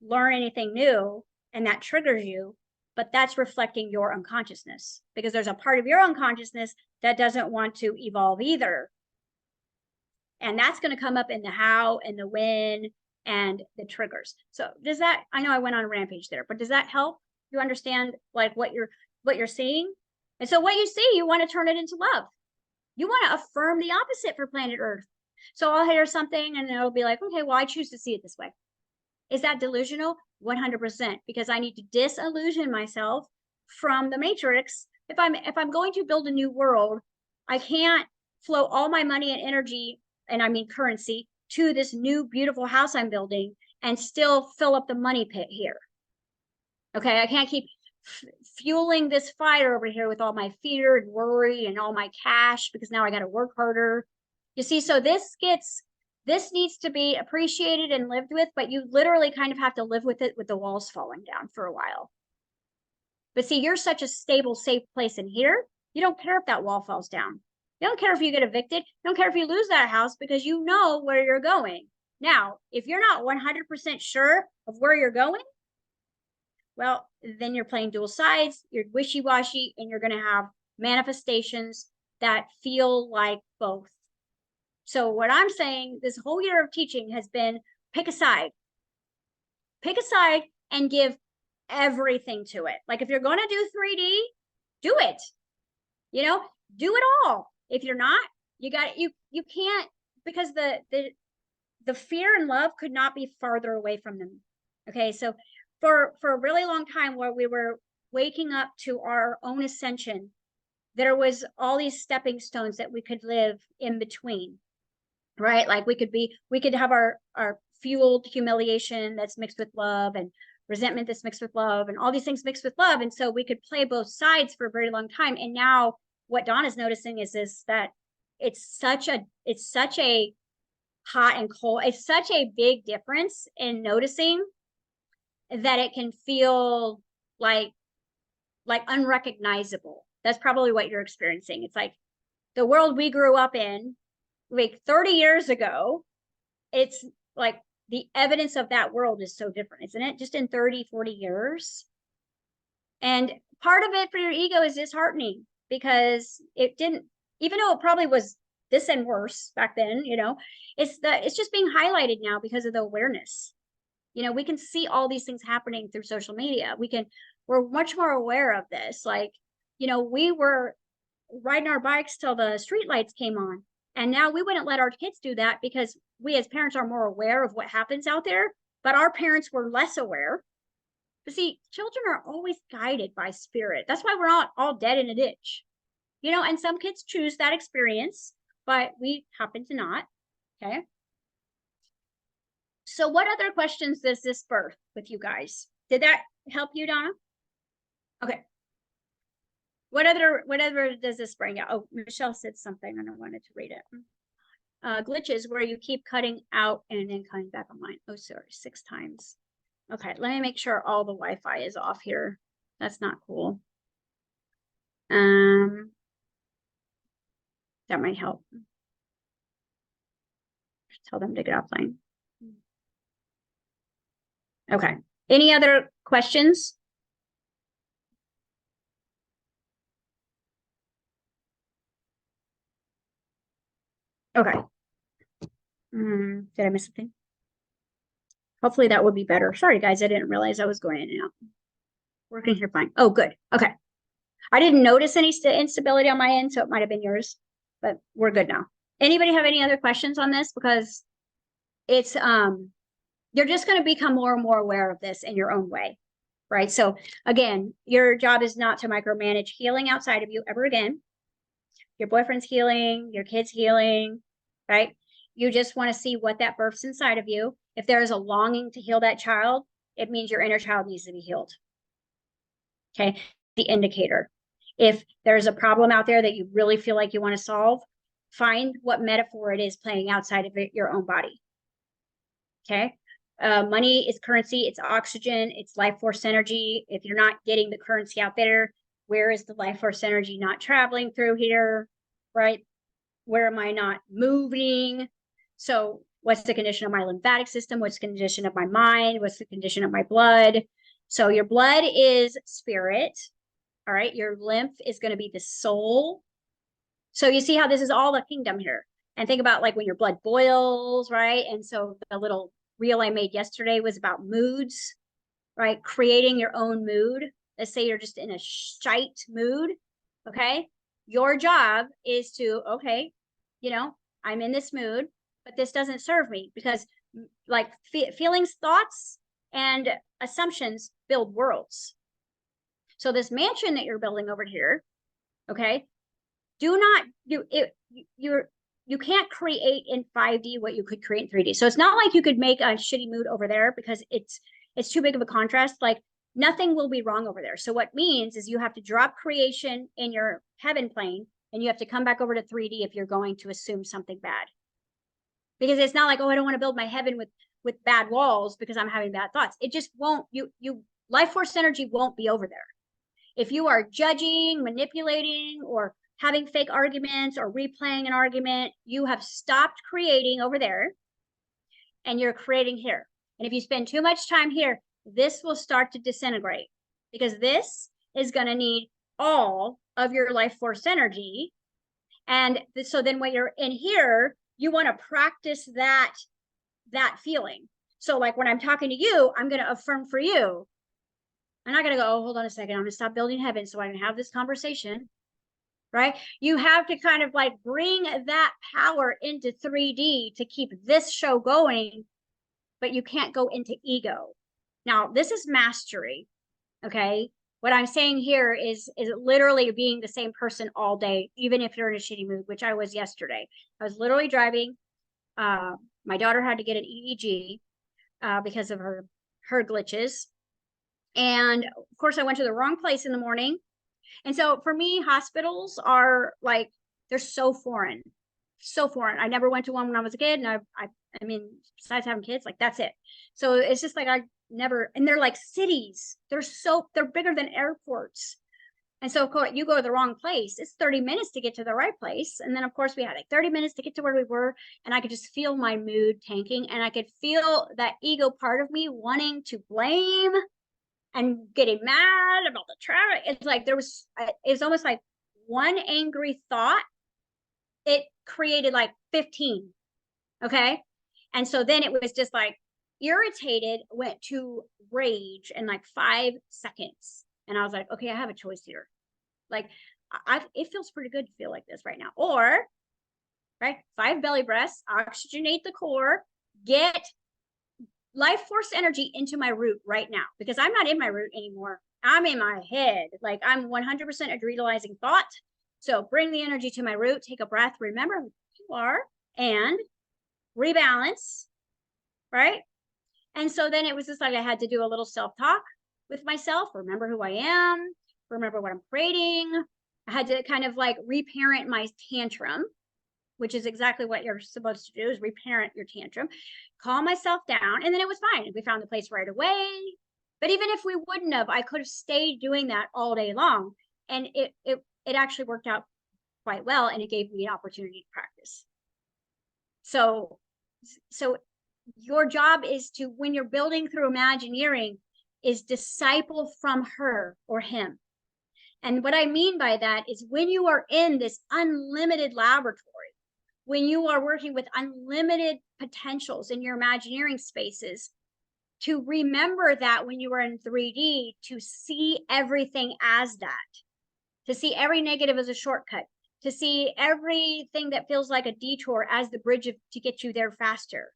learn anything new, and that triggers you. But that's reflecting your unconsciousness, because there's a part of your unconsciousness that doesn't want to evolve either. And that's going to come up in the how and the when and the triggers. So does that, I know I went on a rampage there, but does that help you understand like what you're seeing? And so what you see, you want to turn it into love. You want to affirm the opposite for planet Earth. So I'll hear something and it'll be like, okay, well, I choose to see it this way. Is that delusional? 100%, because I need to disillusion myself from the matrix. If I'm going to build a new world, I can't flow all my money and energy, and I mean currency, to this new beautiful house I'm building and still fill up the money pit here. Okay, I can't keep fueling this fire over here with all my fear and worry and all my cash, because now I got to work harder. You see, so this needs to be appreciated and lived with, but you literally kind of have to live with it with the walls falling down for a while. But see, you're such a stable, safe place in here. You don't care if that wall falls down. You don't care if you get evicted. You don't care if you lose that house, because you know where you're going. Now, if you're not 100% sure of where you're going, well, then you're playing dual sides, you're wishy-washy, and you're going to have manifestations that feel like both. So what I'm saying this whole year of teaching has been pick a side. Pick a side and give everything to it. Like if you're going to do 3D, do it. You know, do it all. If you're not, you can't, because the fear and love could not be farther away from them. Okay, so for a really long time, where we were waking up to our own ascension, there was all these stepping stones that we could live in between, right? Like we could have our fueled humiliation that's mixed with love, and resentment that's mixed with love, and all these things mixed with love. And so we could play both sides for a very long time. And now what Donna's noticing is that it's such a hot and cold, it's such a big difference in noticing that it can feel like unrecognizable. That's probably what you're experiencing. It's like the world we grew up in like 30 years ago, it's like the evidence of that world is so different, isn't it? Just in 30, 40 years. And part of it for your ego is disheartening, because it didn't, even though it probably was this and worse back then, you know, it's just being highlighted now because of the awareness. You know, we can see all these things happening through social media. We're much more aware of this. Like, you know, we were riding our bikes till the street lights came on. And now we wouldn't let our kids do that, because we as parents are more aware of what happens out there, but our parents were less aware. But see, children are always guided by spirit. That's why we're not all dead in a ditch. You know, and some kids choose that experience, but we happen to not. Okay. So what other questions does this birth with you guys? Did that help you, Donna? Okay. What other does this bring out? Oh, Michelle said something and I wanted to read it. Glitches where you keep cutting out and then coming back online. Oh, sorry, 6 times. Okay, let me make sure all the Wi-Fi is off here. That's not cool. That might help. Tell them to get offline. Okay. Any other questions? Okay. Did I miss something? Hopefully that would be better. Sorry, guys. I didn't realize I was going in and out. Working here fine. Oh, good. Okay. I didn't notice any instability on my end, so it might have been yours, but we're good now. Anybody have any other questions on this? Because it's, you're just going to become more and more aware of this in your own way, right? So again, your job is not to micromanage healing outside of you ever again. Your boyfriend's healing, your kid's healing, right? You just want to see what that births inside of you. If there is a longing to heal that child, it means your inner child needs to be healed. Okay, the indicator. If there's a problem out there that you really feel like you want to solve, find what metaphor it is playing outside of your own body. Okay, money is currency, it's oxygen, it's life force energy. If you're not getting the currency out there, where is the life force energy not traveling through here, right? Where am I not moving? So what's the condition of my lymphatic system? What's the condition of my mind? What's the condition of my blood? So your blood is spirit. All right. Your lymph is going to be the soul. So you see how this is all a kingdom here. And think about like when your blood boils, right? And so the little reel I made yesterday was about moods, right? Creating your own mood. Let's say you're just in a shite mood. Okay. Your job is to, okay, you know, I'm in this mood, but this doesn't serve me, because like feelings, thoughts, and assumptions build worlds. So this mansion that you're building over here, okay, do not do it. You can't create in 5D what you could create in 3D. So it's not like you could make a shitty mood over there because it's too big of a contrast. Like nothing will be wrong over there. So what means is you have to drop creation in your heaven plane and you have to come back over to 3D if you're going to assume something bad. Because it's not like, oh, I don't want to build my heaven with bad walls because I'm having bad thoughts. It just won't, you life force energy won't be over there. If you are judging, manipulating, or having fake arguments or replaying an argument, you have stopped creating over there and you're creating here. And if you spend too much time here, this will start to disintegrate because this is going to need all of your life force energy. And so then when you're in here, you want to practice that feeling. So like when I'm talking to you, I'm going to affirm for you. I'm not going to go, oh, hold on a second. I'm going to stop building heaven so I can have this conversation. Right? You have to kind of like bring that power into 3D to keep this show going, but you can't go into ego. Now, this is mastery. Okay. What I'm saying here is literally being the same person all day, even if you're in a shitty mood, which I was yesterday. I was literally driving. My daughter had to get an EEG because of her glitches. And of course, I went to the wrong place in the morning. And so for me, hospitals are like, they're so foreign, so foreign. I never went to one when I was a kid. And I mean, besides having kids, like that's it. So it's just like, I never, and they're like cities. They're bigger than airports. And so you go to the wrong place. It's 30 minutes to get to the right place. And then of course we had like 30 minutes to get to where we were. And I could just feel my mood tanking. And I could feel that ego part of me wanting to blame and getting mad about the traffic. It's like it's almost like one angry thought, it created like 15. Okay. And so then it was just like irritated, went to rage in like 5 seconds. And I was like, okay, I have a choice here. Like it feels pretty good to feel like this right now. Or, right, 5 belly breaths, oxygenate the core, get life force energy into my root right now, because I'm not in my root anymore. I'm in my head. Like I'm 100% adrenalizing thought. So bring the energy to my root, take a breath, remember who you are, and rebalance, right? And so then it was just like I had to do a little self-talk with myself, remember who I am, remember what I'm creating. I had to kind of like reparent my tantrum, which is exactly what you're supposed to do, is reparent your tantrum, calm myself down, and then it was fine. We found the place right away. But even if we wouldn't have, I could have stayed doing that all day long. And it actually worked out quite well, and it gave me an opportunity to practice. So your job is to, when you're building through Imagineering, is disciple from her or him. And what I mean by that is when you are in this unlimited laboratory, when you are working with unlimited potentials in your Imagineering spaces, to remember that when you are in 3D, to see everything as that, to see every negative as a shortcut, to see everything that feels like a detour as the bridge to get you there faster.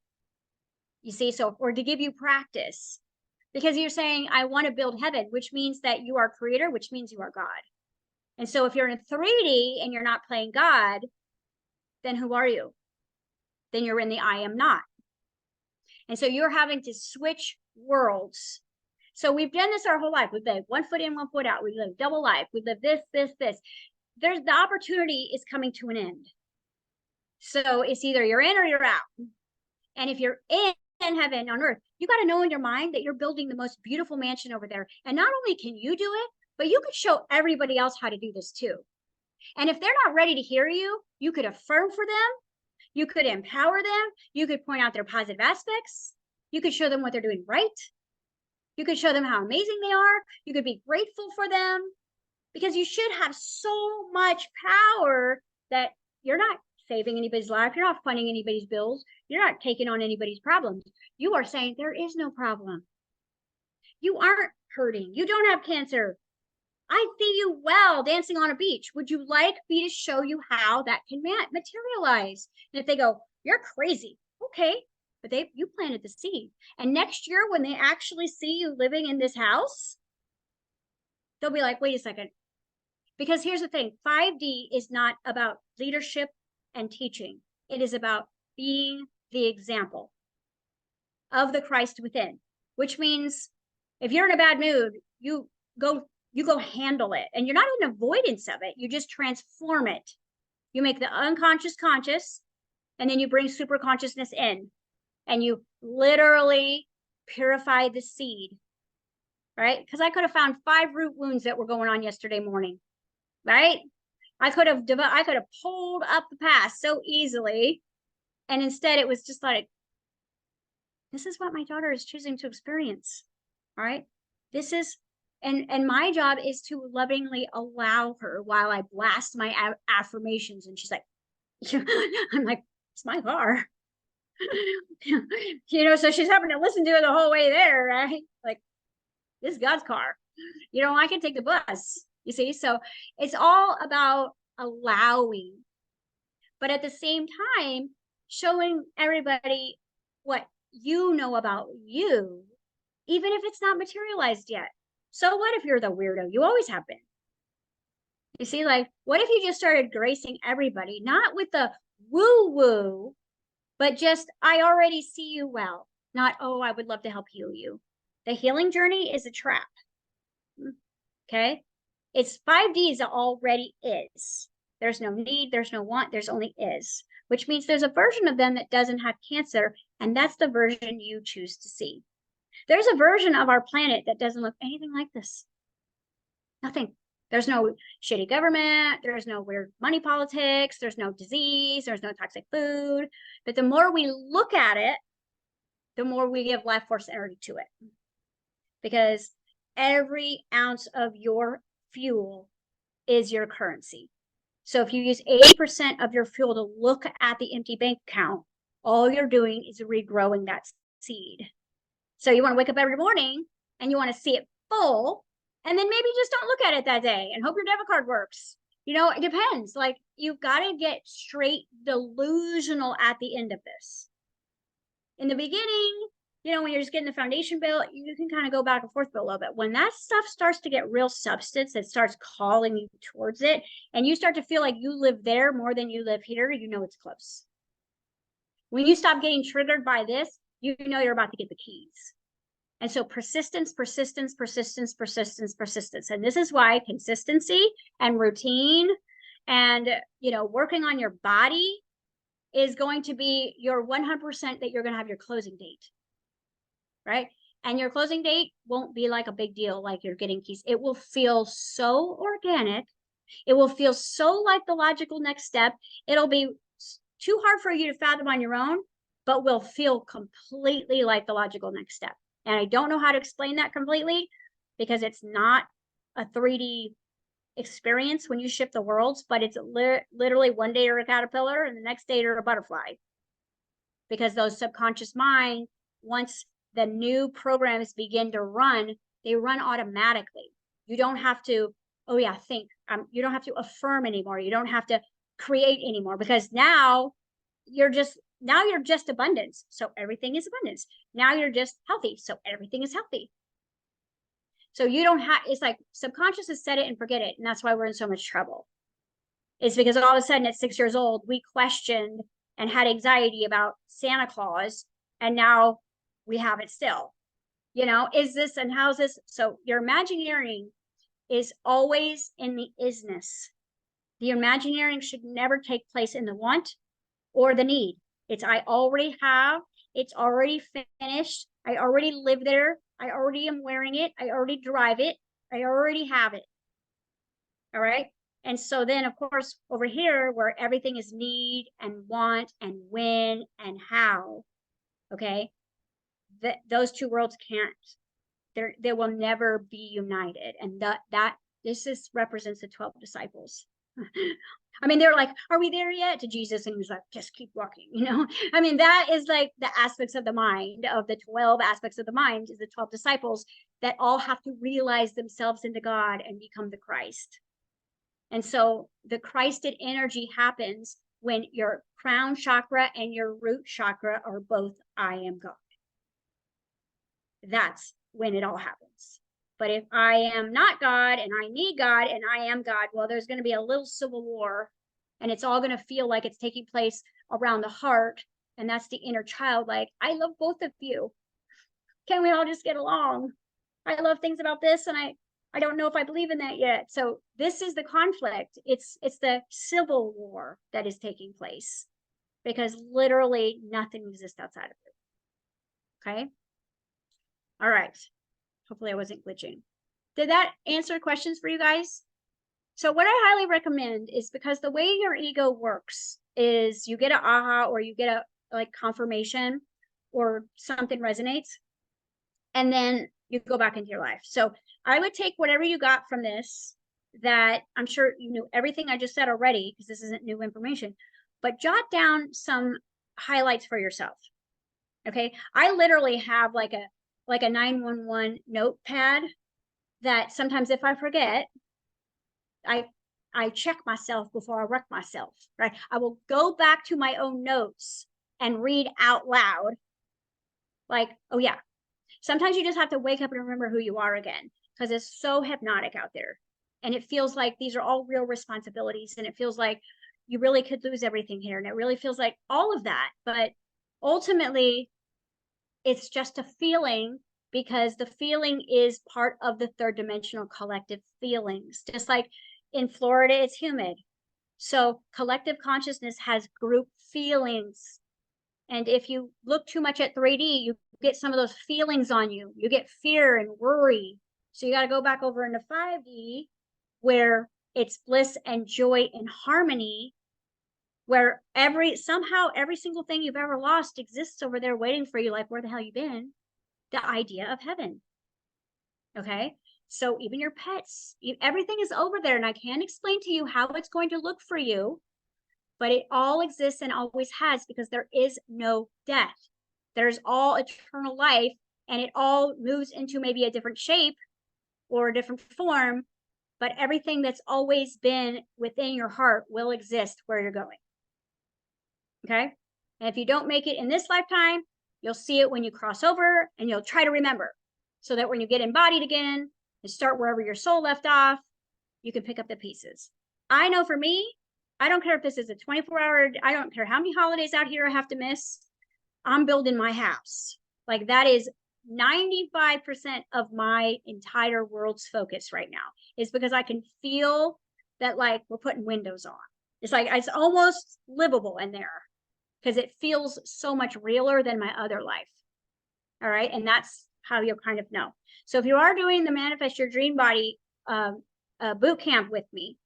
You see, so, or to give you practice, because you're saying, I want to build heaven, which means that you are creator, which means you are God. And so if you're in 3D and you're not playing God, then who are you? Then you're in the I am not. And so you're having to switch worlds. So we've done this our whole life. We've lived 1 foot in, 1 foot out. We live double life. We live this. There's the opportunity is coming to an end. So it's either you're in or you're out. And if you're in heaven on earth, you got to know in your mind that you're building the most beautiful mansion over there. And not only can you do it, but you could show everybody else how to do this too. And if they're not ready to hear you, you could affirm for them. You could empower them. You could point out their positive aspects. You could show them what they're doing right. You could show them how amazing they are. You could be grateful for them, because you should have so much power that you're not saving anybody's life. You're not funding anybody's bills. You're not taking on anybody's problems. You are saying there is no problem. You aren't hurting. You don't have cancer. I see you well dancing on a beach. Would you like me to show you how that can materialize? And if they go, you're crazy. Okay, but you planted the seed. And next year, when they actually see you living in this house, they'll be like, wait a second. Because here's the thing, 5D is not about leadership and teaching. It is about being the example of the Christ within, which means if you're in a bad mood, you go handle it. And you're not in avoidance of it. You just transform it. You make the unconscious conscious, and then you bring super consciousness in, and you literally purify the seed, right? Because I could have found 5 root wounds that were going on yesterday morning, right? I could have pulled up the past so easily, and instead it was just like, this is what my daughter is choosing to experience. All right. This is, and my job is to lovingly allow her while I blast my affirmations. And she's like, I'm like, it's my car. So she's having to listen to it the whole way there, right? Like, this is God's car. I can take the bus, you see? So it's all about allowing, but at the same time, showing everybody what you know about you, even if it's not materialized yet. So what if you're the weirdo? You always have been. You see, like, what if you just started gracing everybody, not with the woo-woo, but just, I already see you well, not, oh, I would love to help heal you. The healing journey is a trap. Okay? It's 5Ds already is. There's no need, there's no want, there's only is, which means there's a version of them that doesn't have cancer, and that's the version you choose to see. There's a version of our planet that doesn't look anything like this. Nothing. There's no shitty government, there's no weird money politics, there's no disease, there's no toxic food. But the more we look at it, the more we give life force energy to it. Because every ounce of your fuel is your currency. So if you use 80% of your fuel to look at the empty bank account, all you're doing is regrowing that seed. So you want to wake up every morning and you want to see it full, and then maybe just don't look at it that day and hope your debit card works. It depends. Like, you've got to get straight delusional at the end of this. In the beginning, when you're just getting the foundation built, you can kind of go back and forth a little bit. When that stuff starts to get real substance, it starts calling you towards it, and you start to feel like you live there more than you live here, it's close. When you stop getting triggered by this, you're about to get the keys. And so persistence, persistence, persistence, persistence, persistence. And this is why consistency and routine and, working on your body is going to be your 100% that you're going to have your closing date. Right? And your closing date won't be like a big deal, like you're getting keys. It will feel so organic. It will feel so like the logical next step. It'll be too hard for you to fathom on your own, but will feel completely like the logical next step. And I don't know how to explain that completely, because it's not a 3D experience when you shift the worlds, but it's literally one day you're a caterpillar and the next day you're a butterfly. Because those subconscious mind, once the new programs begin to run, they run automatically. You don't have to, think. You don't have to affirm anymore. You don't have to create anymore, because now you're just abundance. So everything is abundance. Now you're just healthy. So everything is healthy. So you don't have, it's like subconscious is set it and forget it. And that's why we're in so much trouble. It's because all of a sudden at 6 years old, we questioned and had anxiety about Santa Claus. And now we have it still. Is this and how's this? So your imagineering is always in the isness. The imagineering should never take place in the want or the need. It's I already have, it's already finished, I already live there, I already am wearing it, I already drive it, I already have it. All right. And so then, of course, over here where everything is need and want and when and how, okay, those two worlds they will never be united. And this represents the 12 disciples. I mean, they're like, are we there yet? To Jesus. And he's like, just keep walking, I mean, that is like the aspects of the mind, of the 12 aspects of the mind, is the 12 disciples that all have to realize themselves into God and become the Christ. And so the Christed energy happens when your crown chakra and your root chakra are both I am God. That's when it all happens. But if I am not God and I need God and I am God, well, there's going to be a little civil war, and it's all going to feel like it's taking place around the heart. And that's the inner child. Like, I love both of you. Can we all just get along? I love things about this, and I don't know if I believe in that yet. So this is the conflict. It's the civil war that is taking place, because literally nothing exists outside of it. Okay. All right. Hopefully I wasn't glitching. Did that answer questions for you guys? So what I highly recommend is, because the way your ego works is you get an aha, or you get a like confirmation, or something resonates, and then you go back into your life. So I would take whatever you got from this, that I'm sure you knew everything I just said already, because this isn't new information, but jot down some highlights for yourself. Okay. I literally have like a 911 notepad that sometimes if I forget, I check myself before I wreck myself, right? I will go back to my own notes and read out loud, like, oh yeah. Sometimes you just have to wake up and remember who you are again, because it's so hypnotic out there. And it feels like these are all real responsibilities, and it feels like you really could lose everything here. And it really feels like all of that. But ultimately, it's just a feeling, because the feeling is part of the third dimensional collective feelings. Just like in Florida, it's humid. So collective consciousness has group feelings. And if you look too much at 3D, you get some of those feelings on you. You get fear and worry. So you got to go back over into 5D, where it's bliss and joy and harmony, where somehow every single thing you've ever lost exists over there waiting for you. Like, where the hell you been? The idea of heaven. Okay. So even your pets, everything is over there. And I can't explain to you how it's going to look for you, but it all exists and always has, because there is no death. There's all eternal life, and it all moves into maybe a different shape or a different form, but everything that's always been within your heart will exist where you're going. Okay. And if you don't make it in this lifetime, you'll see it when you cross over, and you'll try to remember, so that when you get embodied again and start wherever your soul left off, you can pick up the pieces. I know for me, I don't care if this is a 24-hour, I don't care how many holidays out here I have to miss. I'm building my house. Like, that is 95% of my entire world's focus right now, is because I can feel that, like, we're putting windows on. It's like, it's almost livable in there, because it feels so much realer than my other life. All right. And that's how you'll kind of know. So if you are doing the Manifest Your Dream Body boot camp with me,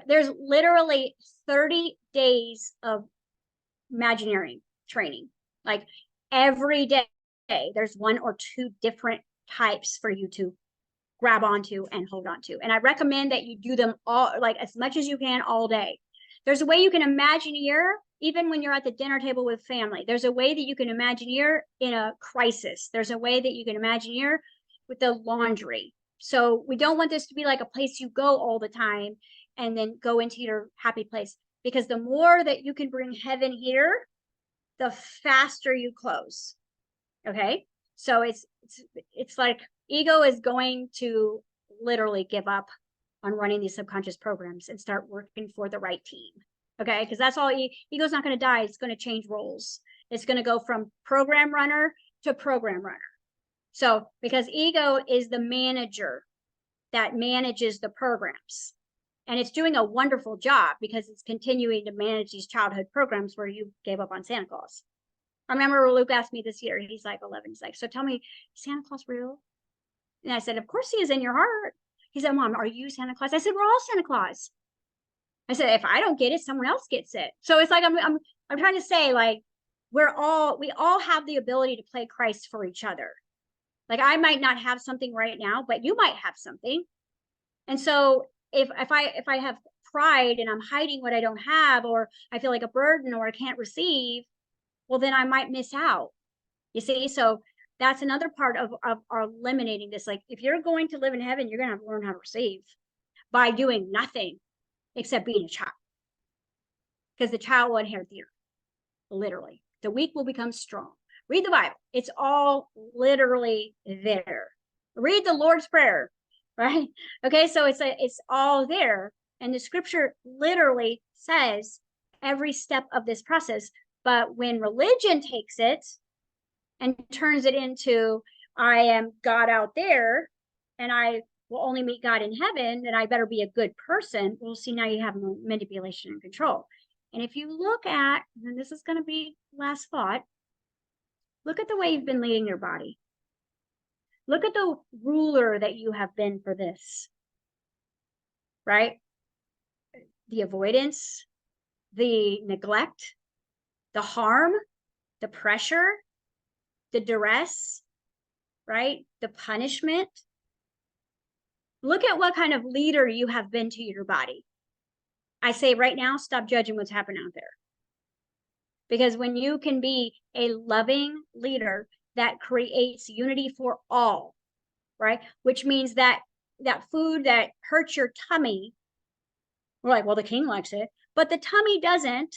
there's literally 30 days of Imagineering training. Like, every day there's one or two different types for you to grab onto and hold onto. And I recommend that you do them all, like, as much as you can all day. There's a way you can Imagineer even when you're at the dinner table with family. There's a way that you can Imagineer in a crisis. There's a way that you can Imagineer with the laundry. So we don't want this to be like a place you go all the time and then go into your happy place, because the more that you can bring heaven here, the faster you close. Okay. So it's like ego is going to literally give up on running these subconscious programs and start working for the right team. Okay. Because that's all ego's not going to die. It's going to change roles. It's going to go from program runner to program runner. So because ego is the manager that manages the programs, and it's doing a wonderful job, because it's continuing to manage these childhood programs where you gave up on Santa Claus. I remember Luke asked me this year, he's like 11. He's like, so tell me, is Santa Claus real? And I said, of course he is in your heart. He said, Mom, are you Santa Claus? I said, we're all Santa Claus. I said, if I don't get it, someone else gets it. So it's like, I'm trying to say, like, we all have the ability to play Christ for each other. Like, I might not have something right now, but you might have something. And so if I have pride and I'm hiding what I don't have, or I feel like a burden, or I can't receive, well, then I might miss out. You see? So that's another part of our eliminating this. Like, if you're going to live in heaven, you're going to have to learn how to receive by doing nothing except being a child, because the child will inherit the earth. Literally, the weak will become strong. Read the Bible. It's all literally there. Read the Lord's Prayer, right? Okay, so it's all there. And the scripture literally says every step of this process. But when religion takes it and turns it into, I am God out there and I will only meet God in heaven, then I better be a good person. We'll see, now you have manipulation and control. And if you look at, and this is going to be last thought, look at the way you've been leading your body. Look at the ruler that you have been for this, right? The avoidance, the neglect, the harm, the pressure, the duress, right? The punishment. Look at what kind of leader you have been to your body. I say right now, stop judging what's happening out there. Because when you can be a loving leader that creates unity for all, right? Which means that that food that hurts your tummy, we're like, well, the king likes it, but the tummy doesn't.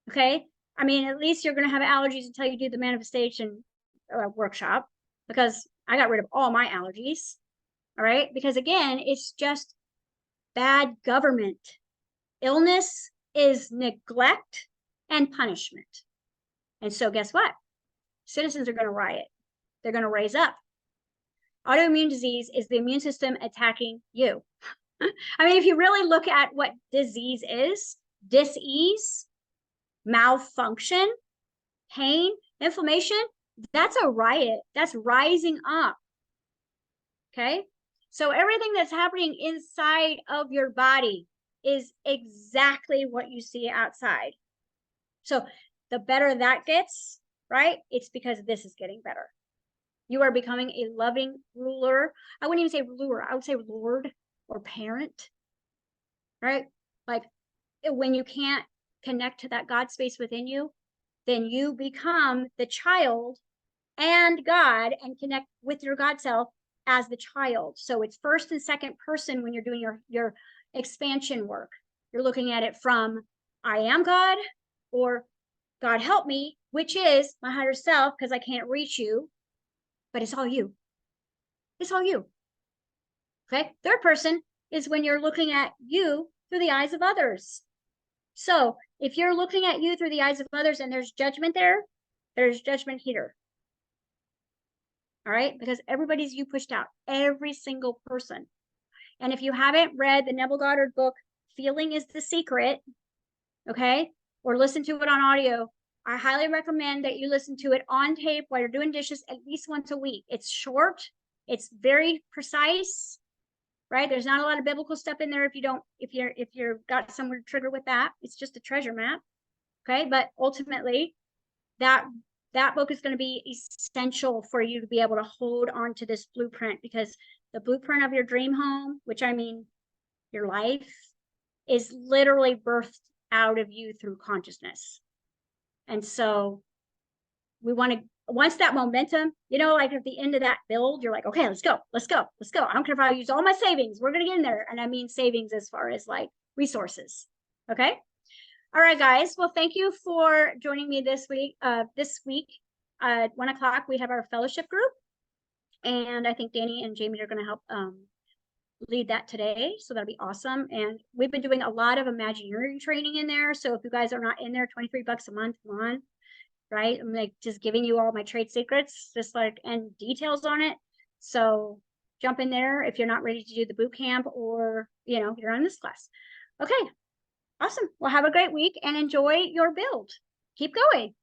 Okay. I mean, at least you're going to have allergies until you do the manifestation workshop, because I got rid of all my allergies. All right. Because again, it's just bad government. Illness is neglect and punishment. And so guess what? Citizens are going to riot. They're going to raise up. Autoimmune disease is the immune system attacking you. I mean, if you really look at what disease is, dis-ease, malfunction, pain, inflammation, that's a riot. That's rising up. Okay. So everything that's happening inside of your body is exactly what you see outside. So the better that gets, right? It's because this is getting better. You are becoming a loving ruler. I wouldn't even say ruler. I would say Lord or parent, right? Like when you can't connect to that God space within you, then you become the child and God and connect with your God self as the child. So it's first and second person when you're doing your expansion work. You're looking at it from I am God or God help me, which is my higher self because I can't reach you, but it's all you. It's all you. Okay. Third person is when you're looking at you through the eyes of others. So if you're looking at you through the eyes of others and there's judgment there, there's judgment here. All right. Because everybody's you pushed out, every single person. And if you haven't read the Neville Goddard book, Feeling is the Secret, okay, or listen to it on audio, I highly recommend that you listen to it on tape while you're doing dishes at least once a week. It's short. It's very precise, right? There's not a lot of biblical stuff in there if you're got somewhere to trigger with that. It's just a treasure map. Okay. But ultimately that book is going to be essential for you to be able to hold on to this blueprint, because the blueprint of your dream home, which I mean your life, is literally birthed out of you through consciousness. And so we want to, once that momentum, like at the end of that build, you're like, okay, let's go. I don't care if I use all my savings. We're going to get in there. And I mean savings as far as like resources. Okay. All right, guys. Well, thank you for joining me this week. This week at 1 o'clock, we have our fellowship group. And I think Danny and Jamie are going to help lead that today. So that'll be awesome. And we've been doing a lot of Imagineering training in there. So if you guys are not in there, $23 a month, come on, right? I'm like just giving you all my trade secrets, just like, and details on it. So jump in there if you're not ready to do the boot camp or, you're on this class. Okay. Awesome. Well, have a great week and enjoy your build. Keep going.